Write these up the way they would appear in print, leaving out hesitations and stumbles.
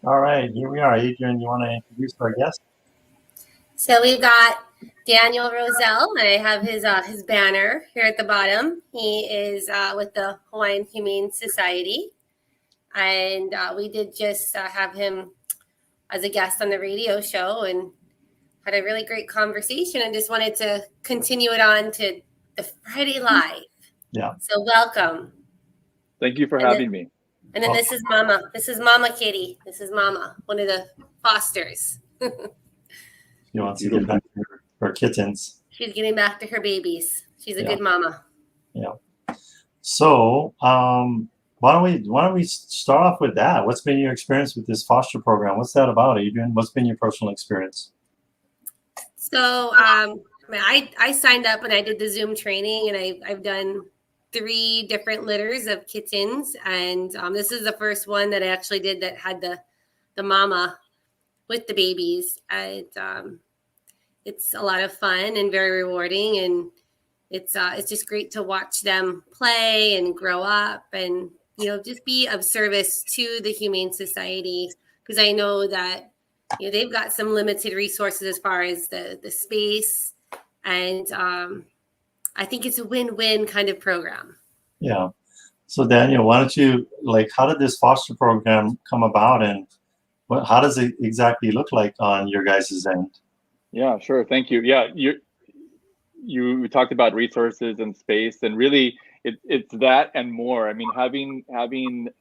All right, here we are. Adrian, you want to introduce our guest? So we've got Daniel Roselle. I have his banner here at the bottom. He is with the Hawaiian Humane Society, and we did just have him as a guest on the radio show and had a really great conversation. And just wanted to continue it on to the Friday Live. Yeah. So welcome. Thank you for And having then, me. and then this is Mama. This is Mama Kitty. This is Mama, one of the fosters. She wants to get back to her kittens. She's getting back to her babies. She's a Yeah. good mama. Yeah. So, why don't we start off with that? What's been your experience with this foster program? What's that about, Adrian? What's been your personal experience? So I signed up and I did the Zoom training, and I've done 3 different litters of kittens, and this is the first one that I actually did that had the mama with the babies, and it's a lot of fun and very rewarding, and it's just great to watch them play and grow up, and just be of service to the Humane Society, because I know that they've got some limited resources as far as the space, and I think it's a win-win kind of program. Yeah. So Daniel, why don't you, how did this foster program come about, and how does it exactly look like on your guys' end? Yeah, sure. Thank you. Yeah, you talked about resources and space, and really it's that and more. I mean, having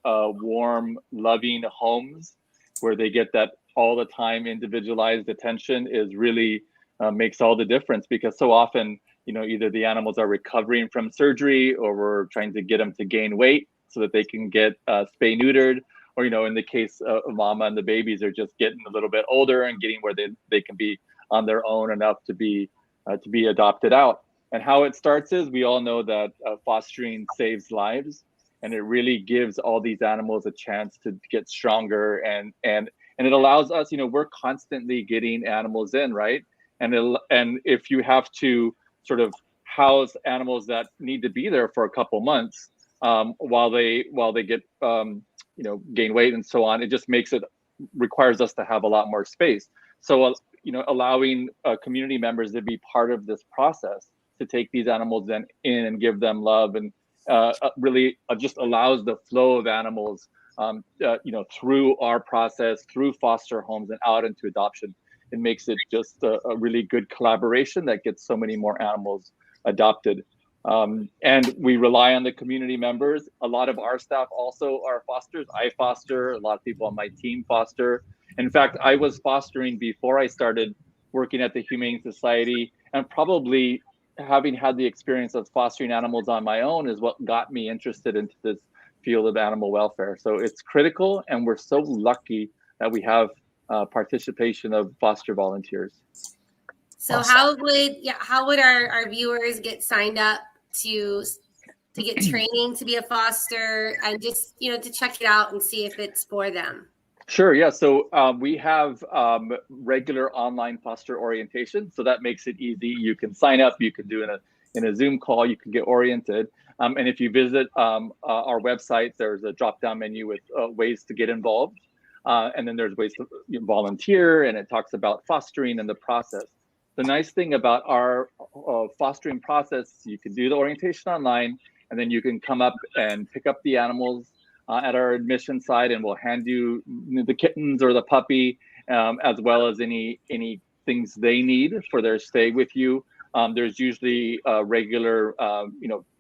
warm, loving homes where they get that all the time individualized attention is really makes all the difference, because so often either the animals are recovering from surgery, or we're trying to get them to gain weight so that they can get spay neutered, or in the case of mama and the babies, are just getting a little bit older and getting where they can be on their own enough to be adopted out. And how it starts is, we all know that fostering saves lives, and it really gives all these animals a chance to get stronger, and it allows us, we're constantly getting animals in, right? And if you have to sort of house animals that need to be there for a couple months while they get gain weight and so on, it just requires us to have a lot more space. So allowing community members to be part of this process, to take these animals in and give them love, and really just allows the flow of animals through our process, through foster homes and out into adoption. It makes it just a really good collaboration that gets so many more animals adopted. And we rely on the community members. A lot of our staff also are fosters. I foster, a lot of people on my team foster. In fact, I was fostering before I started working at the Humane Society, and probably having had the experience of fostering animals on my own is what got me interested into this field of animal welfare. So it's critical, and we're so lucky that we have participation of foster volunteers. So awesome. How would our viewers get signed up to get training to be a foster, and just to check it out and see if it's for them? Sure. Yeah. So we have regular online foster orientation, so that makes it easy. You can sign up. You can do in a Zoom call. You can get oriented. And if you visit our website, there's a drop-down menu with ways to get involved. And then there's ways to volunteer, and it talks about fostering and the process. The nice thing about our fostering process, you can do the orientation online, and then you can come up and pick up the animals at our admission side, and we'll hand you the kittens or the puppy, as well as any things they need for their stay with you. There's usually regular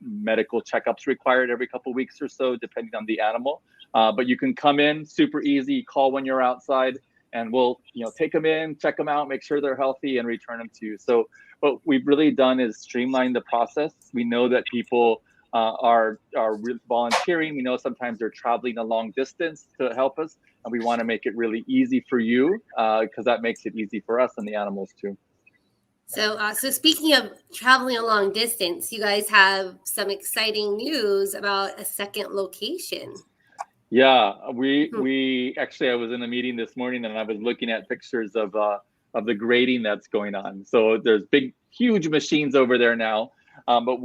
medical checkups required every couple of weeks or so, depending on the animal. But you can come in super easy, call when you're outside, and we'll take them in, check them out, make sure they're healthy, and return them to you. So what we've really done is streamline the process. We know that people are volunteering. We know sometimes they're traveling a long distance to help us, and we want to make it really easy for you, because that makes it easy for us and the animals too. So speaking of traveling a long distance, you guys have some exciting news about a second location. Yeah, we actually, I was in a meeting this morning, and I was looking at pictures of the grading that's going on. So there's huge machines over there now. But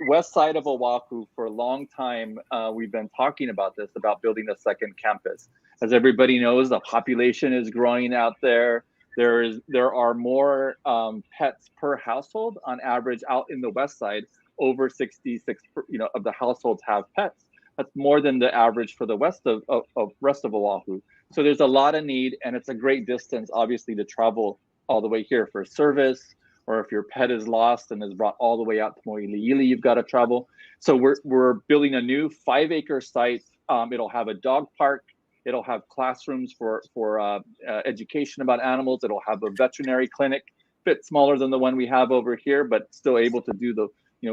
west side of Oahu, for a long time, we've been talking about this, about building a second campus. As everybody knows, the population is growing out there. There are more pets per household on average out in the west side. Over 66, of the households have pets. That's more than the average for the rest of Oahu. So there's a lot of need, and it's a great distance, obviously, to travel all the way here for service, or if your pet is lost and is brought all the way out to Mo'iliili, you've got to travel. So we're building a new 5-acre site. It'll have a dog park. It'll have classrooms for education about animals. It'll have a veterinary clinic, bit smaller than the one we have over here, but still able to do the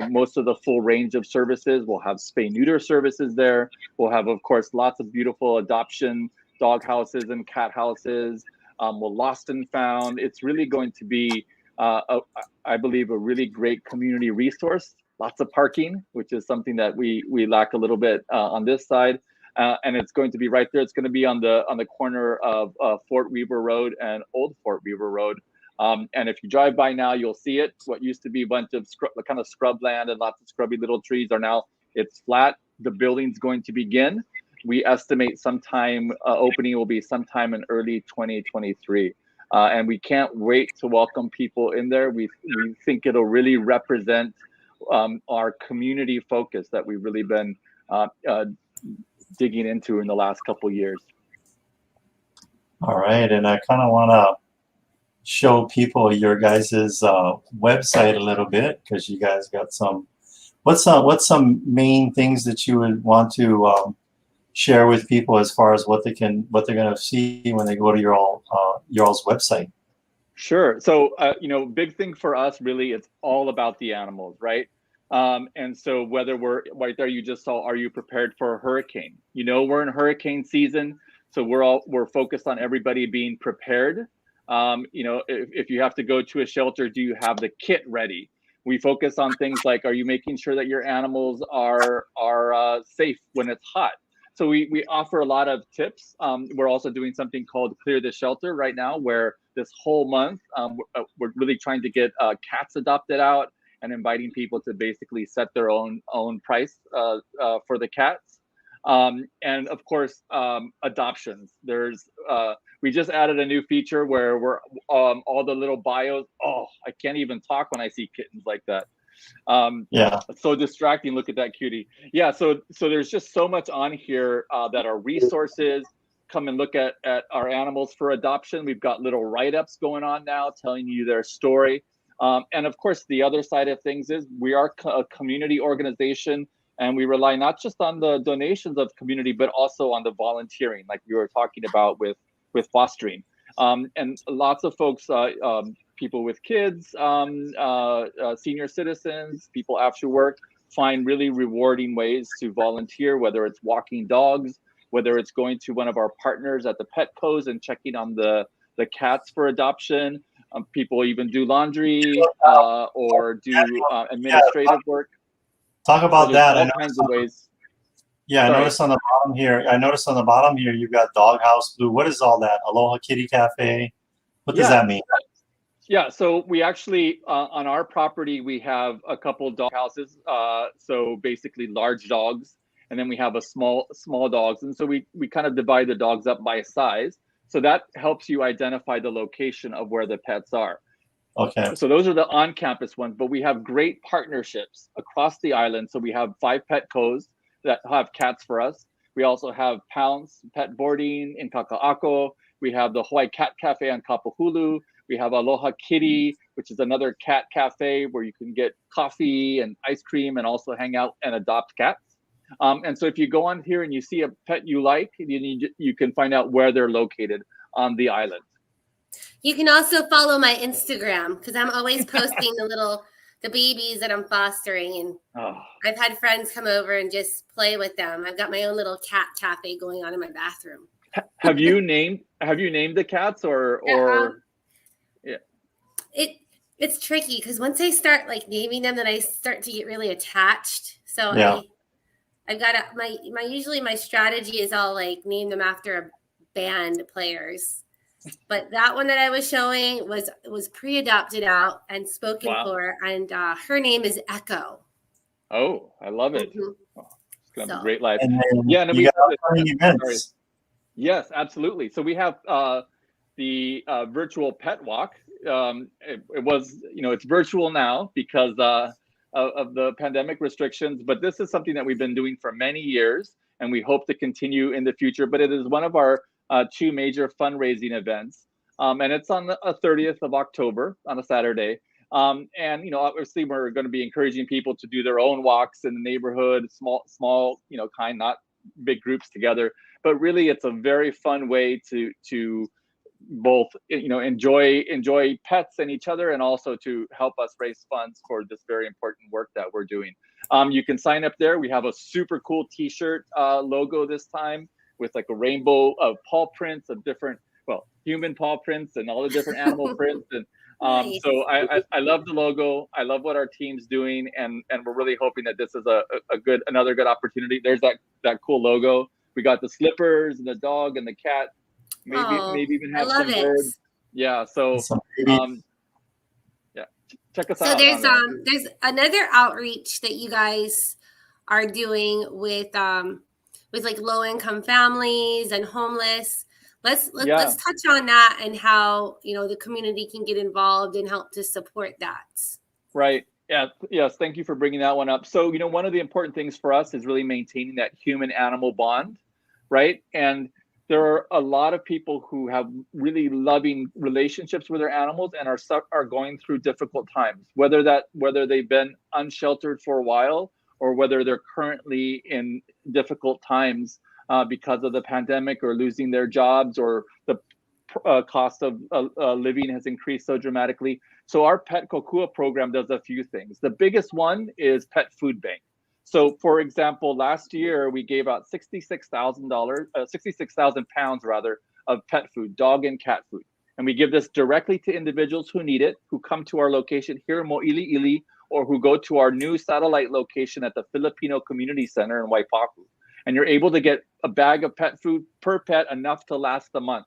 most of the full range of services. We'll have spay-neuter services there. We'll have, of course, lots of beautiful adoption dog houses and cat houses. We'll lost and found. It's really going to be, I believe, a really great community resource. Lots of parking, which is something that we lack a little bit on this side. And it's going to be right there. It's going to be on the corner of Fort Weaver Road and Old Fort Weaver Road. And if you drive by now, you'll see it. What used to be a bunch of kind of scrubland and lots of scrubby little trees are now, it's flat. The building's going to begin. We estimate sometime, opening will be sometime in early 2023. And we can't wait to welcome people in there. We think it'll really represent our community focus that we've really been digging into in the last couple of years. All right, and I kind of want to show people your guys's website a little bit, because you guys got some. What's some main things that you would want to share with people as far as what they're going to see when they go to your all's website? Sure. So big thing for us really, it's all about the animals, right? And so whether we're right there, you just saw, are you prepared for a hurricane? We're in hurricane season, so we're focused on everybody being prepared. If you have to go to a shelter, do you have the kit ready? We focus on things like, are you making sure that your animals are safe when it's hot? So we offer a lot of tips. We're also doing something called Clear the Shelter right now, where this whole month we're really trying to get cats adopted out and inviting people to basically set their own price for the cats. And of course, adoptions. We just added a new feature where we're all the little bios. Oh, I can't even talk when I see kittens like that. Yeah, it's so distracting. Look at that cutie. Yeah, so there's just so much on here that are resources. Come and look at our animals for adoption. We've got little write-ups going on now telling you their story. And of course, the other side of things is we are a community organization, and we rely not just on the donations of community, but also on the volunteering, like we were talking about with fostering. And lots of folks, people with kids, senior citizens, people after work, find really rewarding ways to volunteer, whether it's walking dogs, whether it's going to one of our partners at the Petco's and checking on the cats for adoption. People even do laundry or do administrative work. Talk about that. All kinds of ways. Yeah, I noticed on the bottom here, you've got Doghouse Blue. What is all that? Aloha Kitty Cafe. What does that mean? Yeah, so we actually on our property we have a couple dog houses. So basically large dogs, and then we have a small dogs, and so we kind of divide the dogs up by size. So that helps you identify the location of where the pets are. Okay. So those are the on-campus ones, but we have great partnerships across the island. So we have 5 Petco's that have cats for us. We also have Pounce Pet Boarding in Kaka'ako. We have the Hawaii Cat Cafe on Kapahulu. We have Aloha Kitty, which is another cat cafe where you can get coffee and ice cream and also hang out and adopt cats. And so if you go on here and you see a pet you like, you can find out where they're located on the island. You can also follow my Instagram, because I'm always posting the babies that I'm fostering, and I've had friends come over and just play with them. I've got my own little cat cafe going on in my bathroom. Have you named the cats or yeah? It's tricky, because once I start naming them, then I start to get really attached. So yeah. I've got usually my strategy is I'll name them after band players. But that one that I was showing was pre-adopted out and spoken Wow. for, and her name is Echo. Oh, I love it. Mhm. Oh, it's gonna be a So great life. And then Yeah, and you we got have upcoming sorry. events. Yes, absolutely. So we have the virtual pet walk. It was, it's virtual now because of the pandemic restrictions, but this is something that we've been doing for many years, and we hope to continue in the future. But it is one of our two major fundraising events, and it's on the 30th of October on a Saturday. And obviously, we're going to be encouraging people to do their own walks in the neighborhood, small, kind, not big groups together. But really, it's a very fun way to both enjoy pets and each other, and also to help us raise funds for this very important work that we're doing. You can sign up there. We have a super cool T-shirt logo this time with like a rainbow of paw prints of different, well, human paw prints and all the different animal prints. And nice. so I love the logo. I love what our team's doing, and we're really hoping that this is another good opportunity. There's that cool logo. We got the slippers and the dog and the cat. Maybe even I have love some it. birds. Yeah. So Some baby. yeah, check us So out. there's another outreach that you guys are doing with like low income families and homeless. Let's touch on that and how the community can get involved and help to support that. Right. Yeah. Yes. Thank you for bringing that one up. So one of the important things for us is really maintaining that human animal bond, right? And there are a lot of people who have really loving relationships with their animals and are going through difficult times, whether they've been unsheltered for a while or whether they're currently in difficult times because of the pandemic or losing their jobs, or the cost of living has increased so dramatically. So our Pet Kokua program does a few things. The biggest one is Pet Food Bank. So, for example, last year we gave out $66,000 rather, of pet food, dog and cat food. And we give this directly to individuals who need it, who come to our location here in Mo'iliili, or who go to our new satellite location at the Filipino Community Center in Waipahu. And you're able to get a bag of pet food per pet, enough to last the month,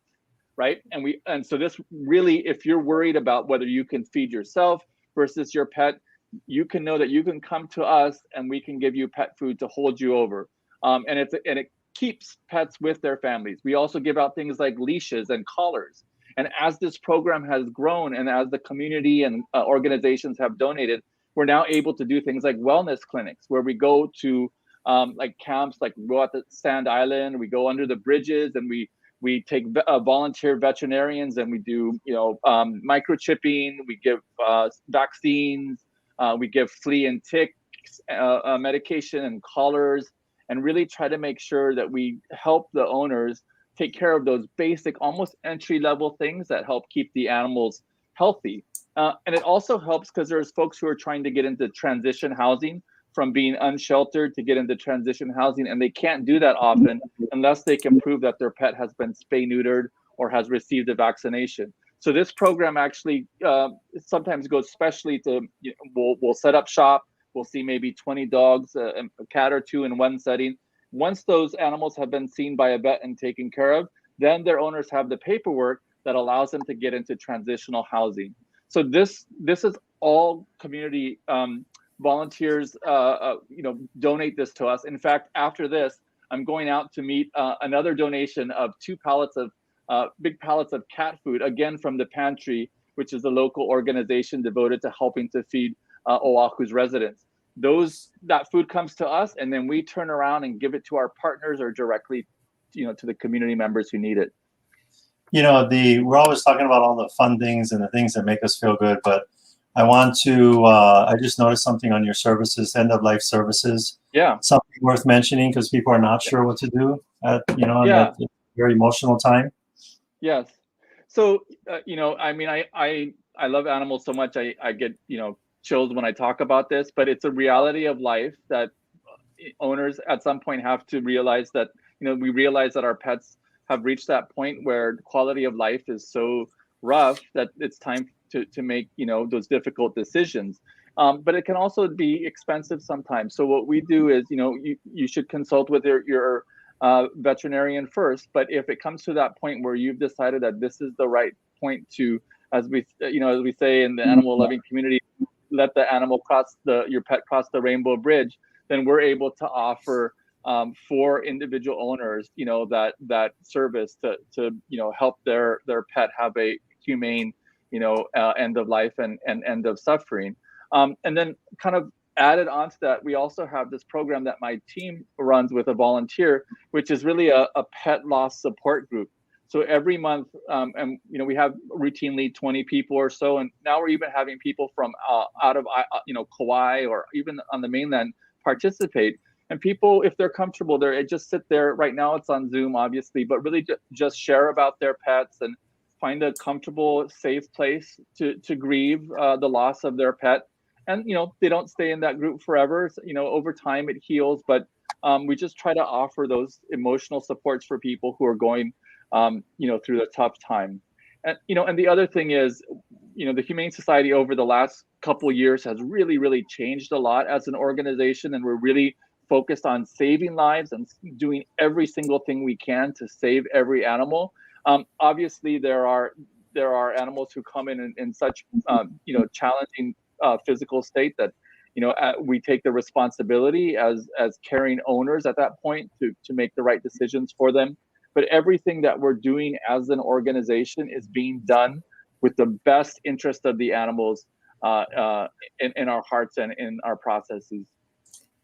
right? And so this really, if you're worried about whether you can feed yourself versus your pet, you can know that you can come to us and we can give you pet food to hold you over. And it keeps pets with their families. We also give out things like leashes and collars. And as this program has grown, and as the community and organizations have donated, we're now able to do things like wellness clinics, where we go to like camps, like we go out to Sand Island, we go under the bridges, and we take volunteer veterinarians, and we do microchipping, we give vaccines, we give flea and tick medication and collars, and really try to make sure that we help the owners take care of those basic, almost entry-level things that help keep the animals healthy. And it also helps because there's folks who are trying to get into transition housing, from being unsheltered to get into transition housing, and they can't do that often unless they can prove that their pet has been spay-neutered or has received a vaccination. So this program actually sometimes goes specially to, we'll set up shop, we'll see maybe 20 dogs, a cat or two in one setting. Once those animals have been seen by a vet and taken care of, then their owners have the paperwork that allows them to get into transitional housing. So this is all community volunteers donate this to us. In fact, after this, I'm going out to meet another donation of big pallets of cat food, again from the pantry, which is a local organization devoted to helping to feed Oahu's residents. That food comes to us, and then we turn around and give it to our partners, or directly to the community members who need it. We're always talking about all the fun things and the things that make us feel good, but I just noticed something on your services, end of life services. Yeah. Something worth mentioning, because people are not sure what to do at that very emotional time. Yes. So, I love animals so much. I get, chills when I talk about this, but it's a reality of life that owners at some point have to realize that, we realize that our pets have reached that point where quality of life is so rough that it's time to make, those difficult decisions. But it can also be expensive sometimes. So what we do is, you should consult with your veterinarian first. But if it comes to that point where you've decided that this is the right point to, as we say in the animal loving community, let the animal your pet cross the rainbow bridge, then we're able to offer for individual owners, that service to help their pet have a humane, end of life and end of suffering. And then kind of added onto that, we also have this program that my team runs with a volunteer, which is really a pet loss support group. So every month, and we have routinely 20 people or so, and now we're even having people from out of Kauai or even on the mainland participate. And people, if they're comfortable, they just sit there. Right now, it's on Zoom, obviously, but really just share about their pets and find a comfortable, safe place to grieve the loss of their pet. And they don't stay in that group forever. So, over time it heals, but we just try to offer those emotional supports for people who are going through the tough time. And and the other thing is, the Humane Society over the last couple of years has really changed a lot as an organization, and we're really focused on saving lives and doing every single thing we can to save every animal. Obviously, there are animals who come in such challenging physical state that we take the responsibility as caring owners at that point to make the right decisions for them. But everything that we're doing as an organization is being done with the best interest of the animals in our hearts and in our processes.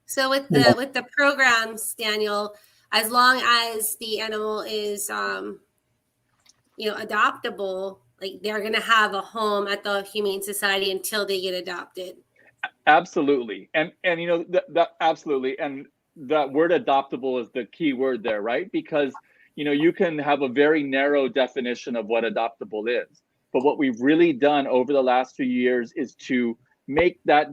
So with the programs, Daniel, as long as the animal is adoptable, like they're going to have a home at the Humane Society until they get adopted. Absolutely. And that absolutely. And that word adoptable is the key word there, right? Because you can have a very narrow definition of what adoptable is. But what we've really done over the last few years is to make that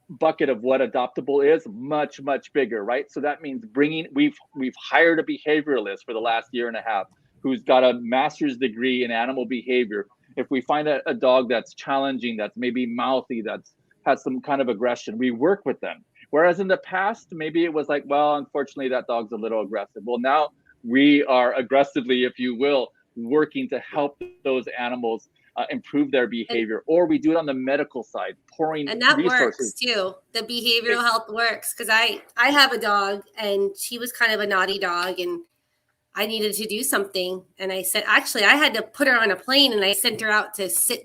bucket of what adoptable is much bigger, right? So that means we've hired a behavioralist for the last year and a half who's got a master's degree in animal behavior. If we find a dog that's challenging, that's maybe mouthy, that's has some kind of aggression, we work with them. Whereas in the past, maybe it was like, well, unfortunately, that dog's a little aggressive. Well, now we are aggressively, if you will, working to help those animals improve their behavior, or we do it on the medical side, pouring and that resources. Works too. The behavioral health works because I have a dog and she was kind of a naughty dog and I needed to do something. And I said, actually, I had to put her on a plane and I sent her out to sit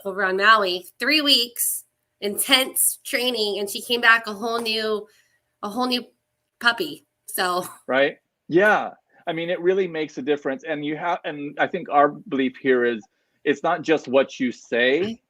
over on Maui, 3 weeks, intense training. And she came back a whole new puppy. So, right. Yeah. I mean, it really makes a difference. And I think our belief here is it's not just what you say.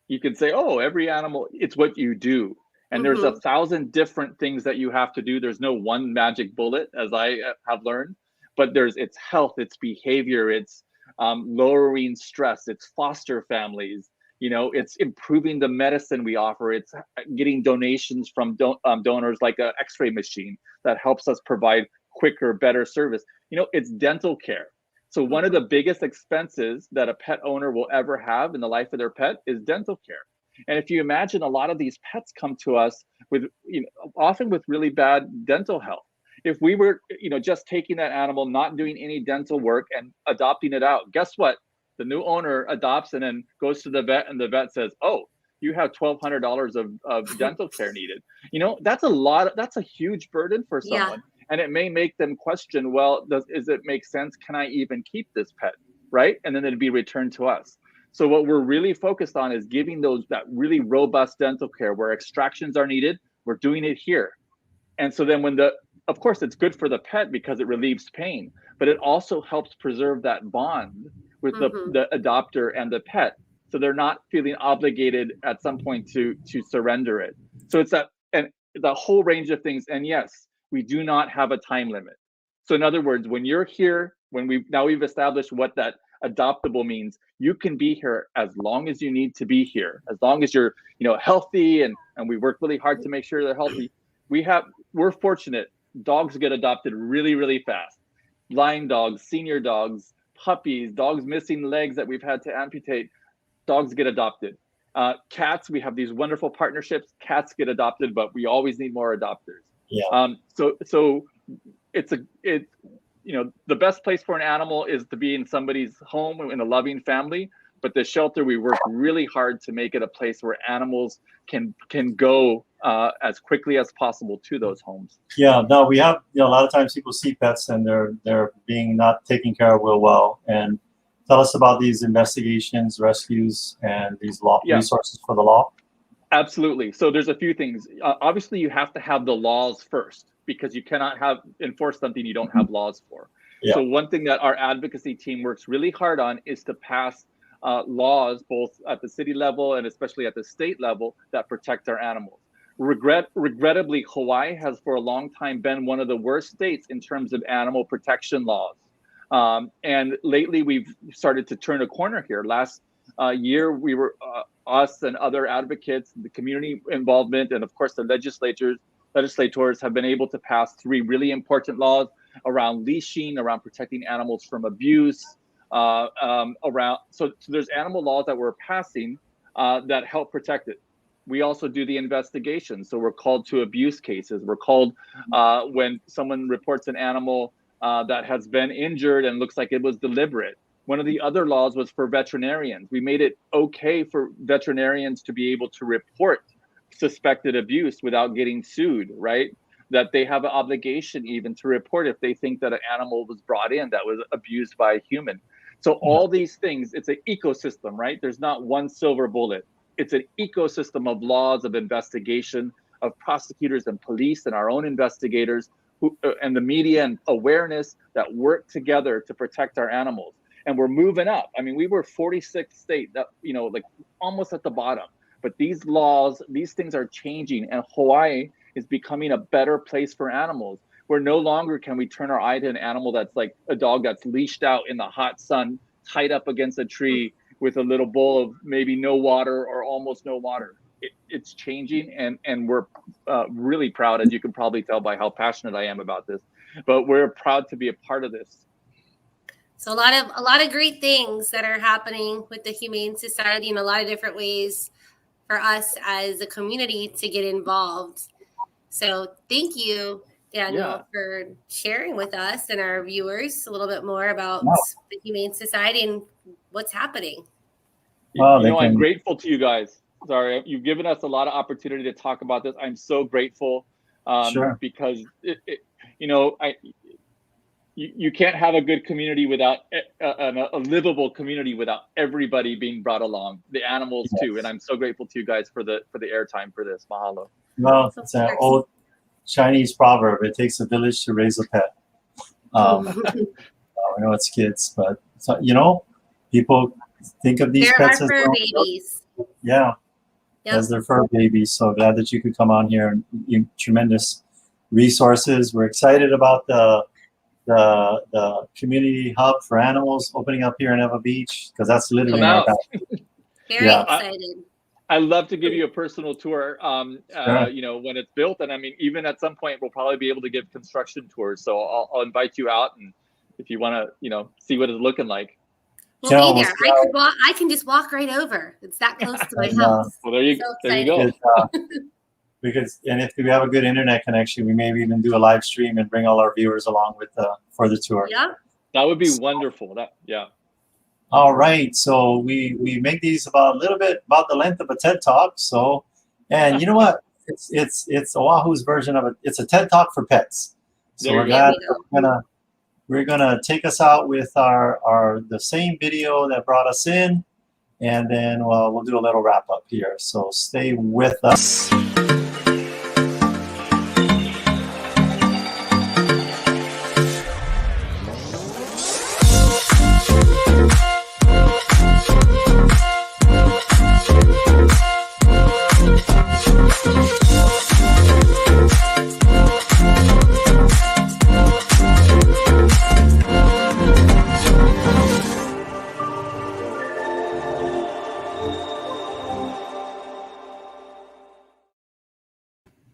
You can say, oh, every animal, it's what you do. And there's 1,000 different things that you have to do. There's no one magic bullet, as I have learned, but it's health, it's behavior, it's lowering stress, it's foster families, it's improving the medicine we offer. It's getting donations from donors like an X-ray machine that helps us provide quicker, better service. It's dental care. So one of the biggest expenses that a pet owner will ever have in the life of their pet is dental care. And if you imagine, a lot of these pets come to us with, often with really bad dental health. If we were, just taking that animal, not doing any dental work and adopting it out, guess what? The new owner adopts and then goes to the vet and the vet says, oh, you have $1,200 of dental care needed. That's a lot. That's a huge burden for someone. Yeah. And it may make them question, well, does it make sense? Can I even keep this pet, right? And then it'd be returned to us. So what we're really focused on is giving that really robust dental care where extractions are needed. We're doing it here. And so then of course, it's good for the pet because it relieves pain, but it also helps preserve that bond with the adopter and the pet. So they're not feeling obligated at some point to surrender it. So it's and the whole range of things. And yes, we do not have a time limit. So in other words, when you're here, we've established what that adoptable means, you can be here as long as you need to be here, as long as you're, healthy, and we work really hard to make sure they're healthy. We're fortunate. Dogs get adopted really, really fast. Blind dogs, senior dogs, puppies, dogs missing legs that we've had to amputate, dogs get adopted. Cats, we have these wonderful partnerships. Cats get adopted, but we always need more adopters. Yeah. So the best place for an animal is to be in somebody's home in a loving family. But the shelter, we work really hard to make it a place where animals can go as quickly as possible to those homes. Yeah, no, we have, a lot of times people see pets and they're being not taken care of real well. And tell us about these investigations, rescues, and these resources for the law. Absolutely. So there's a few things. Obviously, you have to have the laws first, because you cannot enforce something you don't have laws for. Yeah. So one thing that our advocacy team works really hard on is to pass laws, both at the city level and especially at the state level, that protect our animals. Regrettably, Hawaii has for a long time been one of the worst states in terms of animal protection laws. And lately, we've started to turn a corner here. Last year, we were us and other advocates, the community involvement, and of course the legislators have been able to pass 3 really important laws around leashing, around protecting animals from abuse, so there's animal laws that we're passing that help protect it. We also do the investigation. So we're called to abuse cases. We're called when someone reports an animal that has been injured and looks like it was deliberate. One of the other laws was for veterinarians. We made it okay for veterinarians to be able to report suspected abuse without getting sued, right? That they have an obligation even to report if they think that an animal was brought in that was abused by a human. So all these things, it's an ecosystem, right? There's not one silver bullet. It's an ecosystem of laws, of investigation, of prosecutors and police and our own investigators and the media and awareness that work together to protect our animals. And we're moving up. I mean, we were 46th state, that like almost at the bottom. But these laws, these things are changing, and Hawaii is becoming a better place for animals, where no longer can we turn our eye to an animal that's like a dog that's leashed out in the hot sun, tied up against a tree with a little bowl of maybe no water or almost no water. It's changing, and we're really proud, as you can probably tell by how passionate I am about this, but we're proud to be a part of this. So a lot of great things that are happening with the Humane Society in a lot of different ways for us as a community to get involved. So thank you, Daniel, for sharing with us and our viewers a little bit more about the Humane Society and what's happening. Well, I'm grateful to you guys. Sorry, you've given us a lot of opportunity to talk about this. I'm so grateful because you can't have a good community without a livable community without everybody being brought along, the animals too. And I'm so grateful to you guys for the airtime for this. Mahalo. Well, it's an old Chinese proverb. It takes a village to raise a pet. I know it's kids, but people think of these pets as fur babies. Yeah, as their fur babies. So glad that you could come on here, and tremendous resources. We're excited about the community hub for animals opening up here in Ewa Beach, because that's literally our back. Very excited. I'd love to give you a personal tour, when it's built. And I mean, even at some point, we'll probably be able to give construction tours. So I'll invite you out, and if you want to, see what it's looking like. We'll be there. I can just walk right over. It's that close to my house. Well, there you go. Because if we have a good internet connection, we may even do a live stream and bring all our viewers along for the tour. Yeah, that would be wonderful. All right, so we make these about a little bit about the length of a TED Talk. So, and you know what? It's Oahu's version of it. It's a TED Talk for pets. So we're gonna take us out with the same video that brought us in, and then we'll do a little wrap up here. So stay with us.